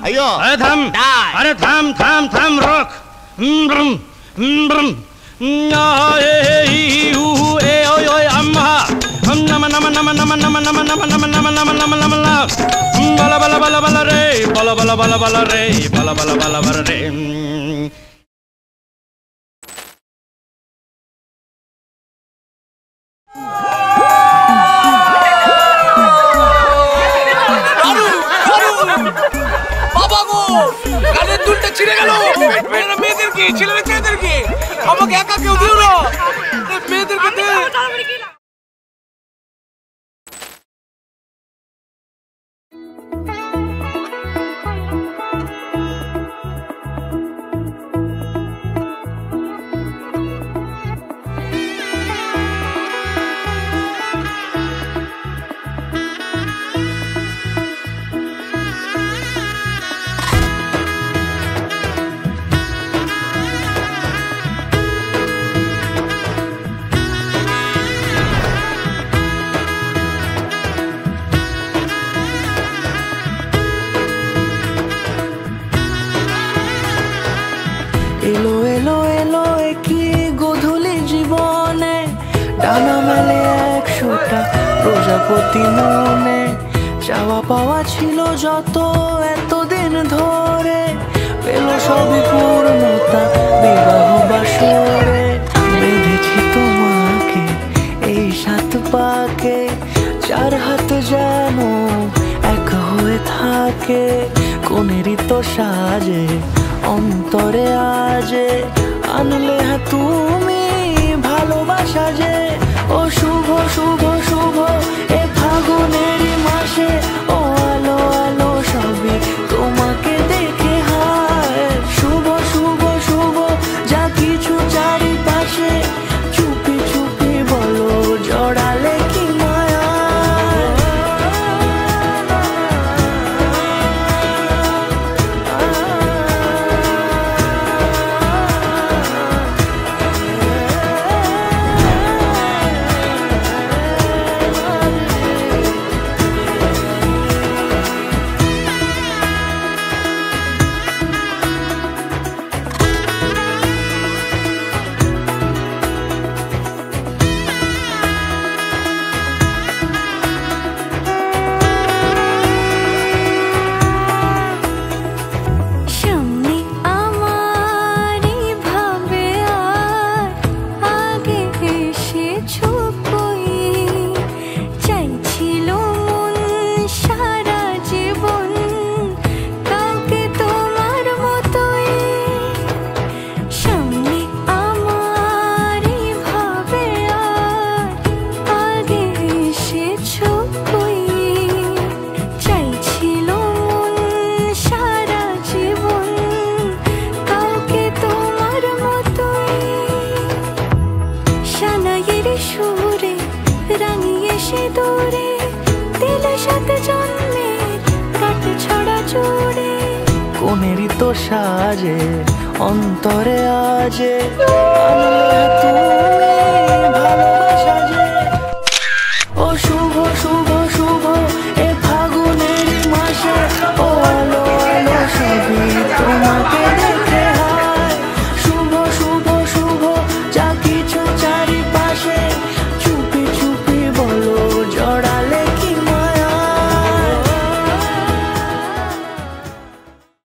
अयो अरे थाम, अरे थाम थाम थाम रोक। नम नम नम नम नम नम नम नम नम नम नम नम बला बला बला बला रे बला बला बला बला रे बला बला बला बला रे। বাবা গো, কানের দুলটা ছিঁড়ে গেল। মেয়েদের কি ছেলেদের কি? আমাকে একা কেউ দিও না, মেয়েদেরকে দে। এলো এলো এলো কি গোধূলি জীবনে, ডানা মেলে 100টা প্রজাপতি মনে। চাওয়া পাওয়া ছিল যত এতদিন ধরে, পেল সবই পূর্ণতা বিবাহ বাসরে। বেঁধেছি তোমাকে এই 7 পাকে, 4 হাত যেন এক হয়ে থাকে। কোনেরই তো সাজে অন্তরে আজে, আনলে তুমি ভালোবাসা যে। ও শুভ শুভ শুভ এ ফাগুনেরই মাসে, ও আলো আলো সবই তোমাকে দেখে হায়। শুভ শুভ শুভ যা কিছু চারিপাশে, চুপি চুপি বলো জড়ালে কি মায়া। কোনেরই তো সাজে অন্তরে আজে, আনলে তুমি